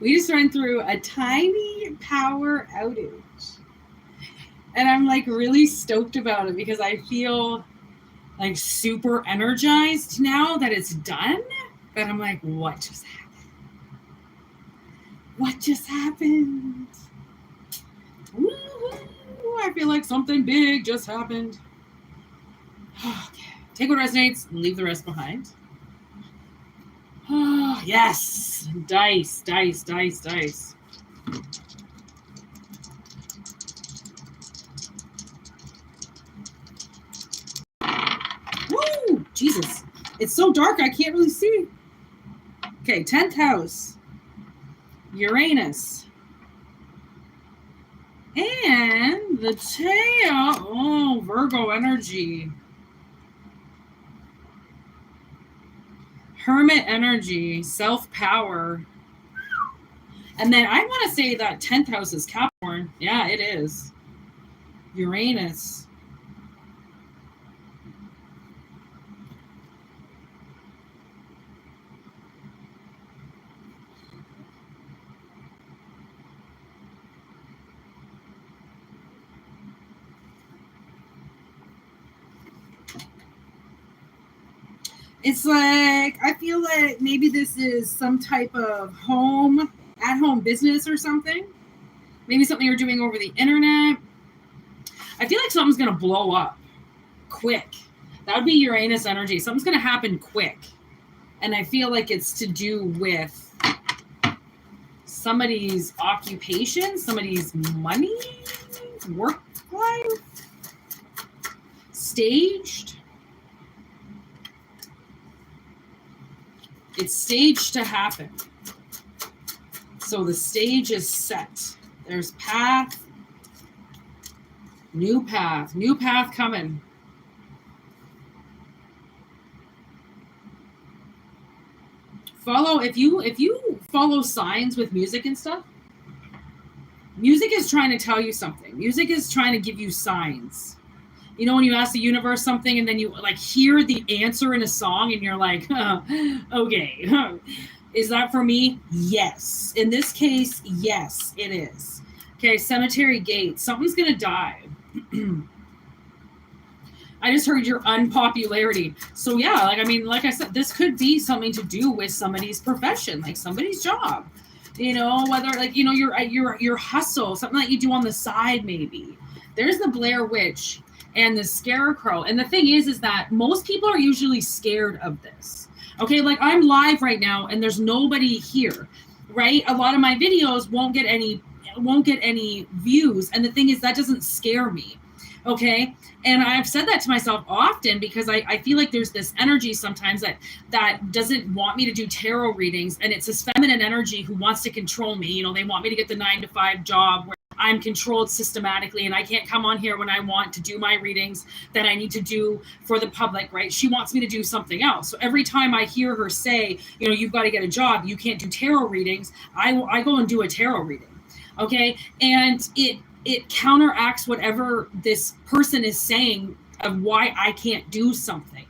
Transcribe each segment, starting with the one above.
We just went through a tiny power outage. And I'm like really stoked about it because I feel like super energized now that it's done. But I'm like, what just happened? What just happened? Woo-hoo. I feel like something big just happened. Okay. Take what resonates and leave the rest behind. Oh, yes. Dice, dice, dice, dice. Woo! Jesus. It's so dark I can't really see. Okay, 10th house. Uranus. And the tail. Oh, Virgo energy. Hermit energy, self-power. And then I want to say that 10th house is Capricorn. Yeah, it is. Uranus. It's like, I feel like maybe this is some type of at-home business or something. Maybe something you're doing over the internet. I feel like something's going to blow up quick. That would be Uranus energy. Something's going to happen quick. And I feel like it's to do with somebody's occupation, somebody's money, work life, staged. It's staged to happen. So the stage is set. There's path. New path coming. If you follow signs with music and stuff, music is trying to tell you something. Music is trying to give you signs. You know, when you ask the universe something and then you like hear the answer in a song and you're like, okay, is that for me? Yes. In this case, yes, it is. Okay, cemetery gate. Something's going to die. I just heard your unpopularity. So yeah, like I said, this could be something to do with somebody's profession, like somebody's job. You know, whether like, you know, your hustle, something that you do on the side maybe. There's the Blair Witch and the Scarecrow. And the thing is that most people are usually scared of this. Okay, like I'm live right now and there's nobody here, right? A lot of my videos won't get any views. And the thing is that doesn't scare me. Okay. And I've said that to myself often because I feel like there's this energy sometimes that doesn't want me to do tarot readings. And it's this feminine energy who wants to control me. You know, they want me to get the 9-to-5 job where I'm controlled systematically and I can't come on here when I want to do my readings that I need to do for the public, right? She wants me to do something else. So every time I hear her say, you know, you've got to get a job, you can't do tarot readings, I go and do a tarot reading. Okay. And it counteracts whatever this person is saying of why I can't do something.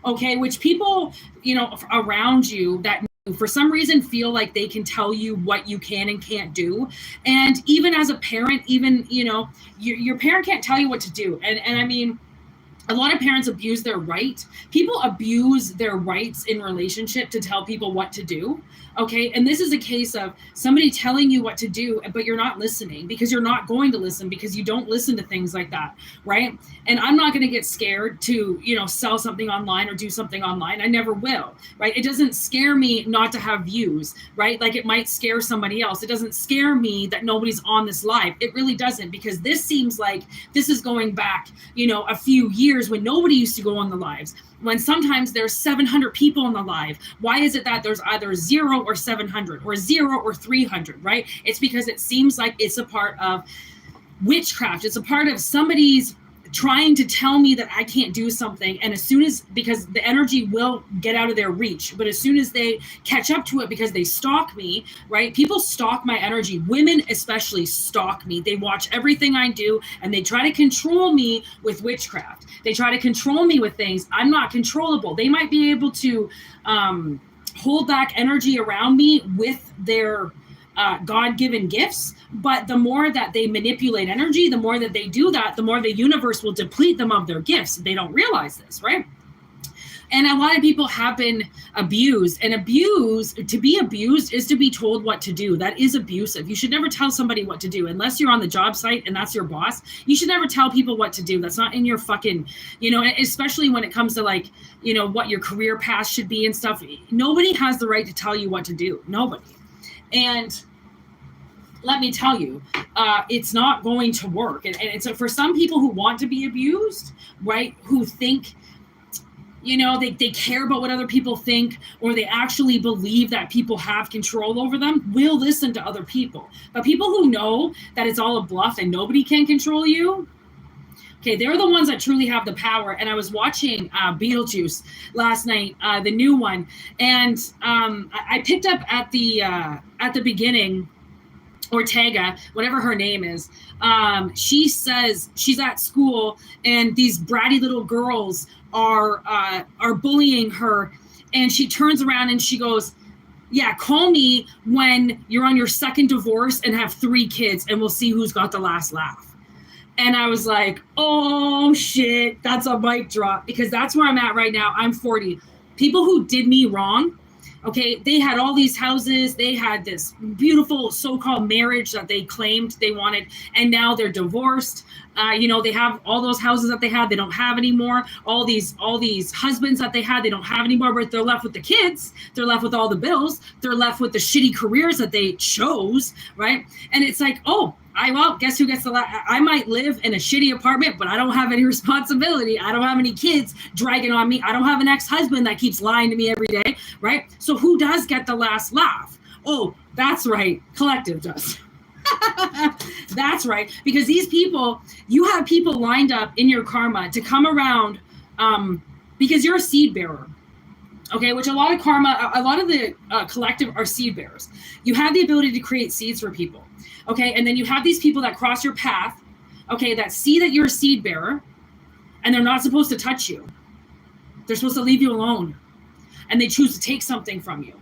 Okay. Which people, you know, around you that for some reason feel like they can tell you what you can and can't do. And even as a parent, even, you know, your parent can't tell you what to do. And I mean, a lot of parents abuse their right. People abuse their rights in relationship to tell people what to do. Okay. And this is a case of somebody telling you what to do, but you're not listening because you're not going to listen because you don't listen to things like that. Right. And I'm not going to get scared to, you know, sell something online or do something online. I never will. Right. It doesn't scare me not to have views. Right. Like it might scare somebody else. It doesn't scare me that nobody's on this live. It really doesn't, because this seems like this is going back, you know, a few years years when nobody used to go on the lives, when sometimes there's 700 people on the live? Why is it that there's either 0 or 700 or 0 or 300, right? It's because it seems like it's a part of witchcraft. It's a part of somebody's trying to tell me that I can't do something. And as soon as, because the energy will get out of their reach, but as soon as they catch up to it, because they stalk me, right? People stalk my energy. Women especially stalk me. They watch everything I do and they try to control me with witchcraft. They try to control me with things. I'm not controllable. They might be able to hold back energy around me with their God-given gifts, but the more that they manipulate energy, the more that they do that, the more the universe will deplete them of their gifts. They don't realize this, right? And a lot of people have been abused, and to be abused is to be told what to do. That is abusive. You should never tell somebody what to do unless you're on the job site and that's your boss. You should never tell people what to do. That's not in your fucking, especially when it comes to what your career path should be and stuff. Nobody has the right to tell you what to do. Nobody. And let me tell you, it's not going to work. And so for some people who want to be abused, right, who think, they care about what other people think, or they actually believe that people have control over them, will listen to other people. But people who know that it's all a bluff and nobody can control you, okay, they're the ones that truly have the power. And I was watching Beetlejuice last night, the new one, and I picked up at the beginning, Ortega, whatever her name is, she says she's at school and these bratty little girls are bullying her, and she turns around and she goes, yeah, call me when you're on your second divorce and have 3 kids and we'll see who's got the last laugh. And I was like, oh shit, that's a mic drop, because that's where I'm at right now. I'm 40. People who did me wrong, okay, they had all these houses. They had this beautiful so-called marriage that they claimed they wanted, and now they're divorced. They have all those houses that they had, they don't have anymore. All these husbands that they had, they don't have anymore. But they're left with the kids. They're left with all the bills. They're left with the shitty careers that they chose, right? And it's like, oh, guess who gets the last? I might live in a shitty apartment, but I don't have any responsibility. I don't have any kids dragging on me. I don't have an ex-husband that keeps lying to me every day, right? So who does get the last laugh? Oh, that's right. Collective does. That's right. Because these people, you have people lined up in your karma to come around because you're a seed bearer. Okay, which a lot of the collective are seed bearers. You have the ability to create seeds for people. Okay, and then you have these people that cross your path, okay, that see that you're a seed bearer, and they're not supposed to touch you. They're supposed to leave you alone. And they choose to take something from you.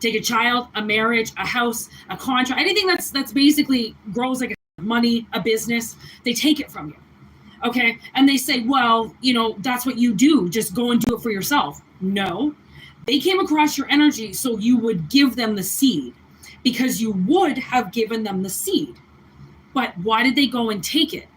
Take a child, a marriage, a house, a contract, anything that's basically grows like money, a business, they take it from you. Okay, and they say, well, that's what you do. Just go and do it for yourself. No, they came across your energy so you would give them the seed, because you would have given them the seed. But why did they go and take it?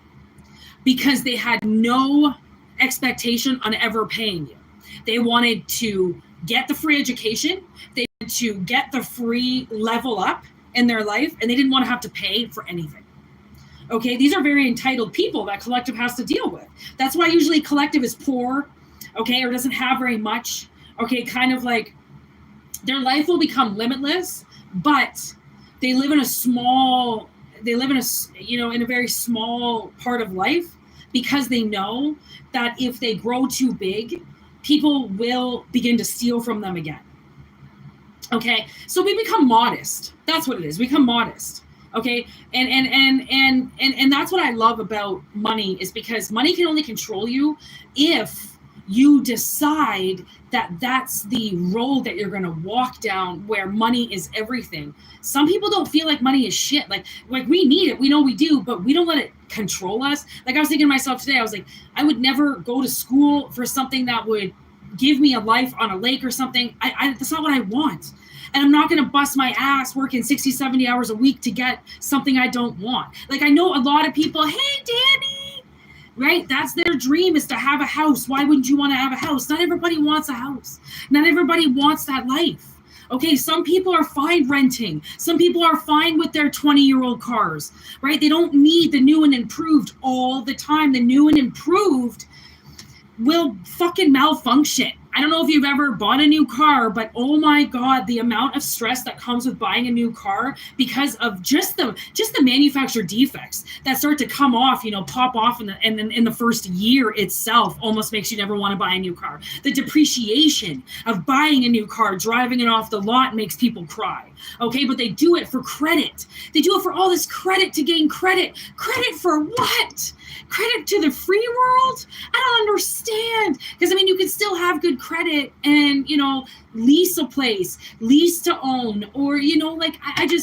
Because they had no expectation on ever paying you. They wanted to get the free education. They wanted to get the free level up in their life, and they didn't want to have to pay for anything. Okay, these are very entitled people that collective has to deal with. That's why usually collective is poor, okay, or doesn't have very much. Okay, kind of like their life will become limitless, but they live in a very small part of life, because they know that if they grow too big, people will begin to steal from them again. Okay, so we become modest. That's what it is. We become modest. Okay, and that's what I love about money, is because money can only control you if you decide that that's the road that you're going to walk down, where money is everything. Some people don't feel like money is shit. Like we need it. We know we do, but we don't let it control us. Like I was thinking to myself today, I was like, I would never go to school for something that would give me a life on a lake or something. That's not what I want. And I'm not going to bust my ass working 60, 70 hours a week to get something I don't want. Like I know a lot of people, hey, Danny, right? That's their dream, is to have a house. Why wouldn't you want to have a house? Not everybody wants a house. Not everybody wants that life. Okay, some people are fine renting. Some people are fine with their 20-year-old cars, right? They don't need the new and improved all the time. The new and improved, will fucking malfunction. I don't know if you've ever bought a new car, but oh my God, the amount of stress that comes with buying a new car because of just the manufacturer defects that start to come off, pop off in the first year itself almost makes you never want to buy a new car. The depreciation of buying a new car, driving it off the lot makes people cry. Okay, but they do it for credit. They do it for all this credit to gain credit. Credit for what? Credit to the free world? I don't understand. Because you can still have good credit and, lease a place, lease to own, or,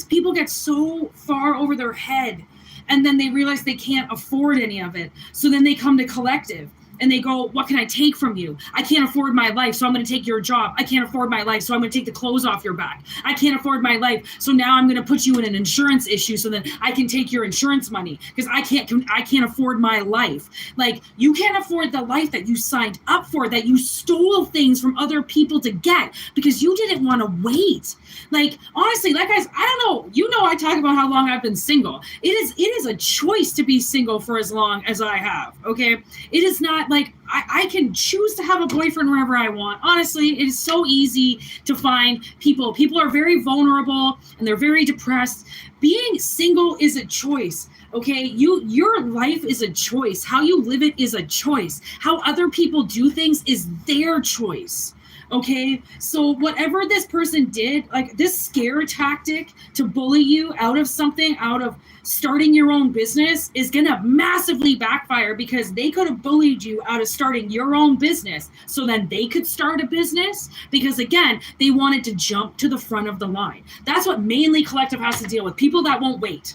people get so far over their head and then they realize they can't afford any of it. So then they come to collective. And they go, what can I take from you? I can't afford my life, so I'm going to take your job. I can't afford my life, so I'm going to take the clothes off your back. I can't afford my life, so now I'm going to put you in an insurance issue so that I can take your insurance money because I can't afford my life. Like, you can't afford the life that you signed up for, that you stole things from other people to get because you didn't want to wait. Like, honestly, guys, I don't know. I talk about how long I've been single. It is a choice to be single for as long as I have, okay? It is not like I can choose to have a boyfriend wherever I want. Honestly, it is so easy to find people. People are very vulnerable and they're very depressed. Being single is a choice. Okay, your life is a choice. How you live it is a choice. How other people do things is their choice. Okay, so whatever this person did, like this scare tactic to bully you out of something, out of starting your own business, is going to massively backfire because they could have bullied you out of starting your own business so then they could start a business because, again, they wanted to jump to the front of the line. That's what mainly collective has to deal with, people that won't wait.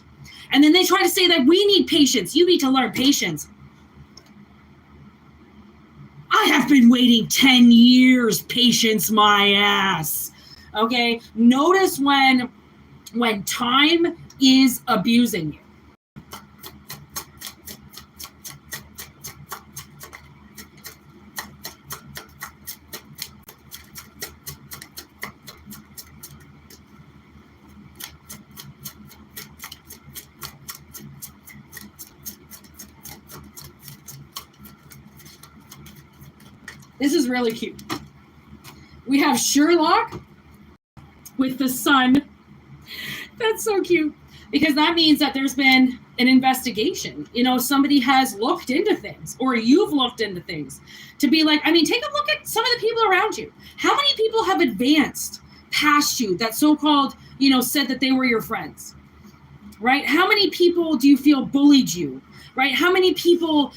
And then they try to say that we need patience. You need to learn patience. I have been waiting 10 years, patience my ass. Okay? Notice when time is abusing you. This is really cute. We have Sherlock with the sun. That's so cute because that means that there's been an investigation. Somebody has looked into things or you've looked into things to be like, take a look at some of the people around you. How many people have advanced past you that so-called, said that they were your friends, right? How many people do you feel bullied you, right? How many people...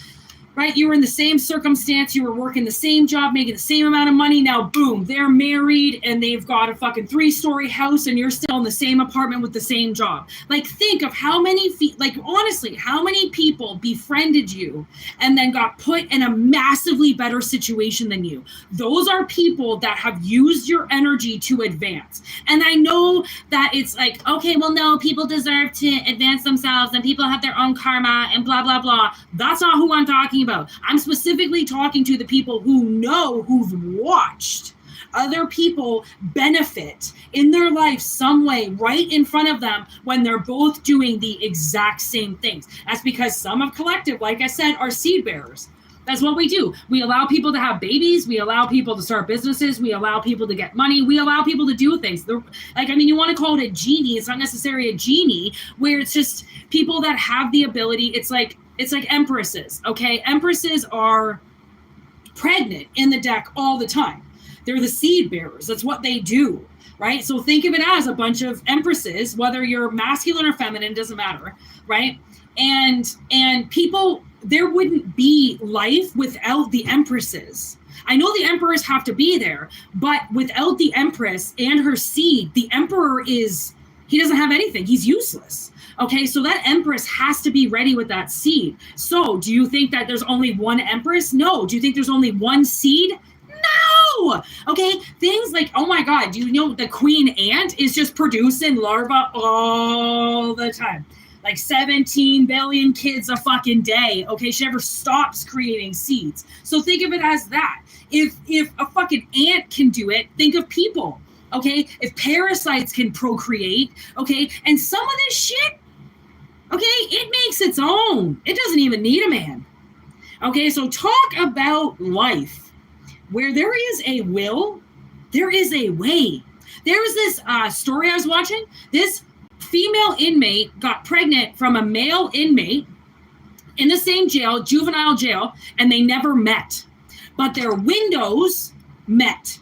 right? You were in the same circumstance. You were working the same job, making the same amount of money. Now, boom, they're married and they've got a fucking 3-story house and you're still in the same apartment with the same job. Like, think of how many, honestly, how many people befriended you and then got put in a massively better situation than you. Those are people that have used your energy to advance. And I know that it's like, okay, well, no, people deserve to advance themselves and people have their own karma and blah, blah, blah. That's not who I'm talking about. I'm specifically talking to the people who've watched other people benefit in their life some way right in front of them when they're both doing the exact same things. That's because some of collective, like I said, are seed bearers. That's what we do. We allow people to have babies. We allow people to start businesses. We allow people to get money. We allow people to do things. You want to call it a genie. It's not necessarily a genie where it's just people that have the ability. It's like empresses, okay? Empresses are pregnant in the deck all the time. They're the seed bearers. That's what they do, right? So think of it as a bunch of empresses, whether you're masculine or feminine, doesn't matter, right? And people, there wouldn't be life without the empresses. I know the emperors have to be there, but without the empress and her seed, the emperor he doesn't have anything. He's useless. Okay, so that empress has to be ready with that seed. So do you think that there's only one empress? No. Do you think there's only one seed? No. Okay, things like, oh my God, do you know the queen ant is just producing larvae all the time? Like 17 billion kids a fucking day. Okay, she never stops creating seeds. So think of it as that. If a fucking ant can do it, think of people. Okay, if parasites can procreate, okay, and some of this shit, okay, it makes its own. It doesn't even need a man. Okay, so talk about life. Where there is a will, there is a way. There was this story I was watching. This female inmate got pregnant from a male inmate in the same jail, juvenile jail, and they never met. But their windows met.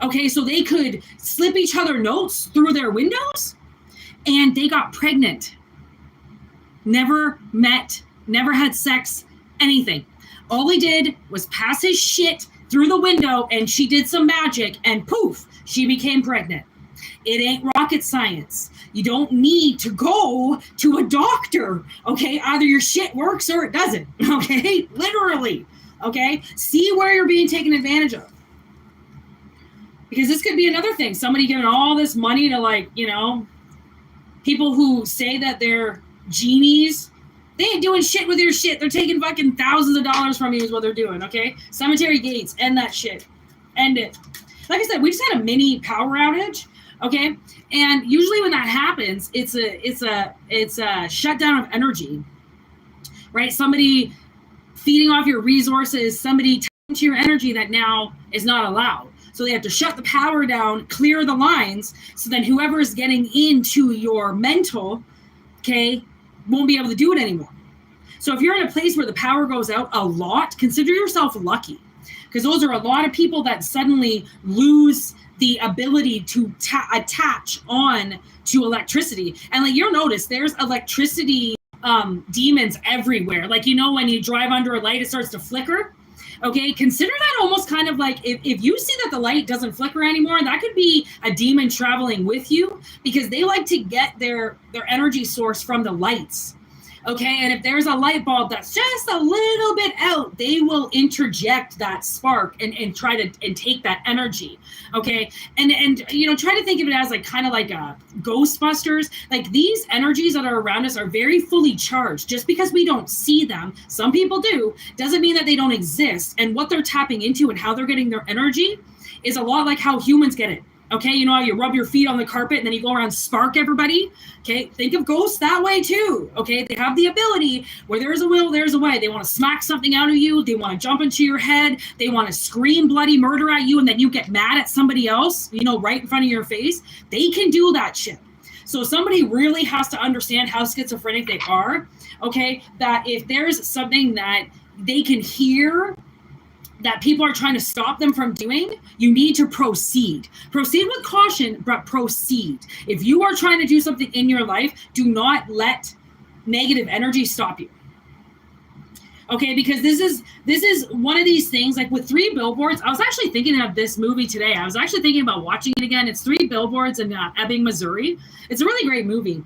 Okay, so they could slip each other notes through their windows, and they got pregnant. Never met, never had sex, anything. All he did was pass his shit through the window, and she did some magic, and poof, she became pregnant. It ain't rocket science. You don't need to go to a doctor, okay? Either your shit works or it doesn't, okay? Literally, okay? See where you're being taken advantage of. Because this could be another thing. Somebody giving all this money to, like, you know, people who say that they're genies. They ain't doing shit with your shit. They're taking fucking thousands of dollars from you is what they're doing, okay? Cemetery gates, end that shit. End it. Like I said, we just had a mini power outage, okay? And usually when that happens, it's a shutdown of energy, right? Somebody feeding off your resources, somebody tapping into your energy that now is not allowed. So they have to shut the power down, clear the lines, so then whoever is getting into your mental, okay, won't be able to do it anymore. So if you're in a place where the power goes out a lot, consider yourself lucky, because those are a lot of people that suddenly lose the ability to attach on to electricity. And like, you'll notice there's electricity demons everywhere. Like, you know, when you drive under a light, it starts to flicker. Okay, consider that almost kind of like if you see that the light doesn't flicker anymore, that could be a demon traveling with you, because they like to get their energy source from the lights. Okay, and if there's a light bulb that's just a little bit out, they will interject that spark and try to take that energy. Okay, and you know, try to think of it as like kind of like a Ghostbusters. Like, these energies that are around us are very fully charged. Just because we don't see them, some people do, doesn't mean that they don't exist. And what they're tapping into and how they're getting their energy is a lot like how humans get it. Okay, you know how you rub your feet on the carpet and then you go around and spark everybody? Okay, think of ghosts that way too. Okay, they have the ability where there's a will, there's a way. They want to smack something out of you. They want to jump into your head. They want to scream bloody murder at you, and then you get mad at somebody else, you know, right in front of your face. They can do that shit. So somebody really has to understand how schizophrenic they are, okay, that if there's something that they can hear that people are trying to stop them from doing, you need to proceed. Proceed with caution, but proceed. If you are trying to do something in your life, do not let negative energy stop you. Okay, because this is one of these things, like with 3 Billboards. I was actually thinking of this movie today. I was actually thinking about watching it again. It's 3 Billboards in Ebbing, Missouri. It's a really great movie.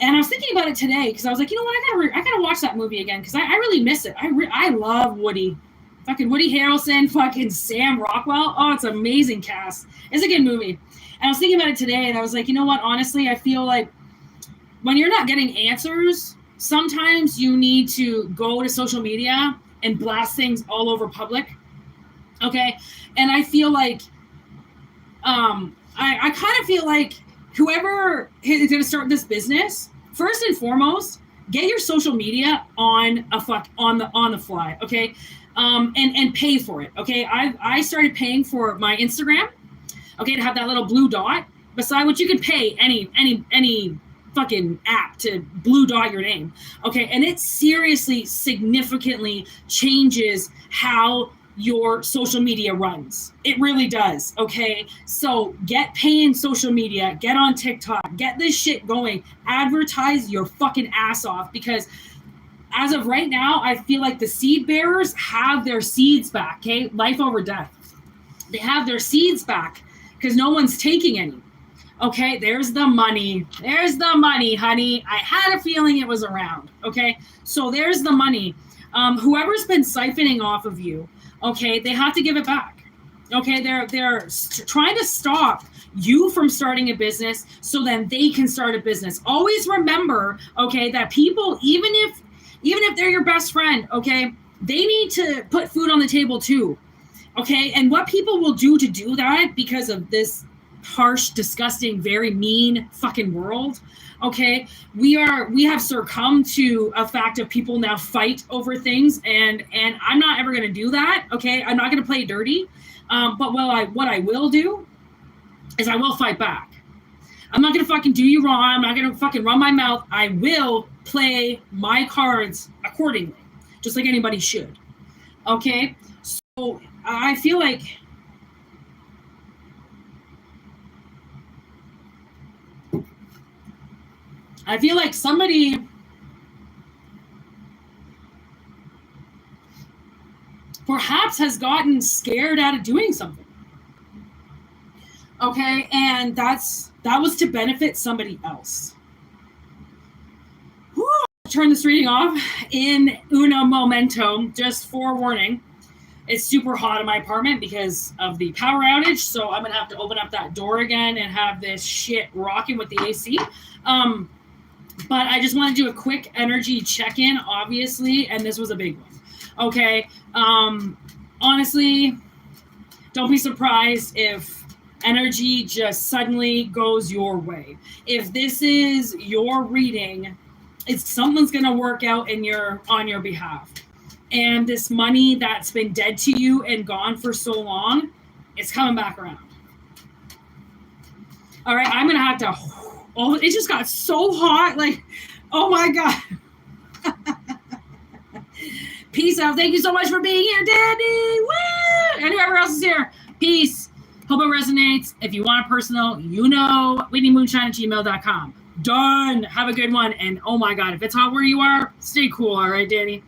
And I was thinking about it today because I was like, you know what, I gotta watch that movie again, because I really miss it. I love Woody. Fucking Woody Harrelson, fucking Sam Rockwell. Oh, it's an amazing cast. It's a good movie. And I was thinking about it today, and I was like, you know what? Honestly, I feel like when you're not getting answers, sometimes you need to go to social media and blast things all over public. Okay? And I feel like, I kind of feel like whoever is going to start this business, first and foremost, get your social media on the fly. Okay? And pay for it. Okay. I started paying for my Instagram, okay, to have that little blue dot beside which you can pay any fucking app to blue dot your name. Okay. And it seriously significantly changes how your social media runs. It really does. Okay. So get paying social media, get on TikTok, get this shit going, advertise your fucking ass off, because as of right now, I feel like the seed bearers have their seeds back, okay? Life over death. They have their seeds back because no one's taking any. Okay, there's the money. There's the money, honey. I had a feeling it was around, okay? So there's the money. Whoever's been siphoning off of you, okay, they have to give it back. Okay, they're trying to stop you from starting a business so then they can start a business. Always remember, okay, that people, even if they're your best friend, okay, they need to put food on the table too, okay? And what people will do to do that, because of this harsh, disgusting, very mean fucking world. Okay, we have succumbed to a fact of people now fight over things, and I'm not ever going to do that. Okay, I'm not going to play dirty. But what I will do is I will fight back. I'm not going to fucking do you wrong. I'm not going to fucking run my mouth. I will play my cards accordingly, just like anybody should. Okay? So I feel like somebody perhaps has gotten scared out of doing something. Okay, and that was to benefit somebody else. Whew. Turn this reading off in uno momento. Just forewarning, it's super hot in my apartment because of the power outage, so I'm gonna have to open up that door again and have this shit rocking with the AC. But I just want to do a quick energy check-in, obviously, and this was a big one. Okay, honestly, don't be surprised if energy just suddenly goes your way. If this is your reading, it's something's going to work out on your behalf. And this money that's been dead to you and gone for so long, it's coming back around. All right, I'm going to have to... Oh, it just got so hot. Like, oh my God. Peace out. Thank you so much for being here, Danny. Woo! And whoever else is here. Peace. Hope it resonates. If you want a personal, whitneymoonshine@gmail.com. Done. Have a good one. And oh my God, if it's hot where you are, stay cool. All right, Danny.